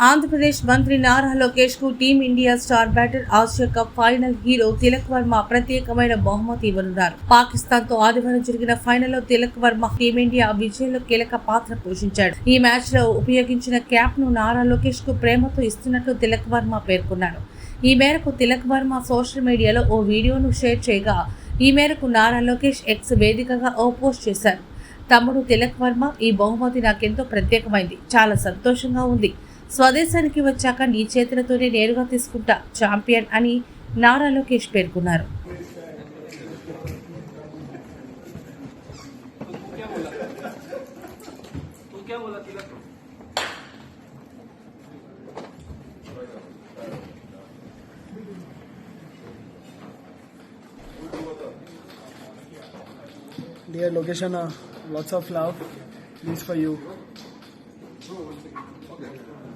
ఆంధ్రప్రదేశ్ మంత్రి నారా లోకేష్ కు team India star batter Asia cup final hero Tilak Varma ప్రత్యేకమైన బహుమతి ఇవ్వనున్నారు. పాకిస్తాన్ తో ఆదివారం జరిగిన ఫైనల్లో తిలక్ వర్మ టీమిండియా విజయంలో కీలక పాత్ర పోషించాడు. ఈ మ్యాచ్ లో ఉపయోగించిన క్యాప్ ను నారా లోకేష్ కు ప్రేమతో ఇస్తున్నట్లు తిలక్ వర్మ పేర్కొన్నారు. ఈ మేరకు తిలక్ వర్మ సోషల్ మీడియాలో ఓ వీడియోను షేర్ చేయగా, ఈ మేరకు నారా లోకేష్ ఎక్స్ వేదికగా ఓ పోస్ట్ చేశారు. తమ్ముడు తిలక్ వర్మ, ఈ బహుమతి నాకెంతో ప్రత్యేకమైంది. చాలా సంతోషంగా ఉంది. స్వదేశానికి వచ్చాక నీ చేతులతోనే నేరుగా తీసుకుంటా ఛాంపియన్ అని నారా లోకేష్ పేర్కొన్నారు. Dear Lokesh, lots of love. This for you.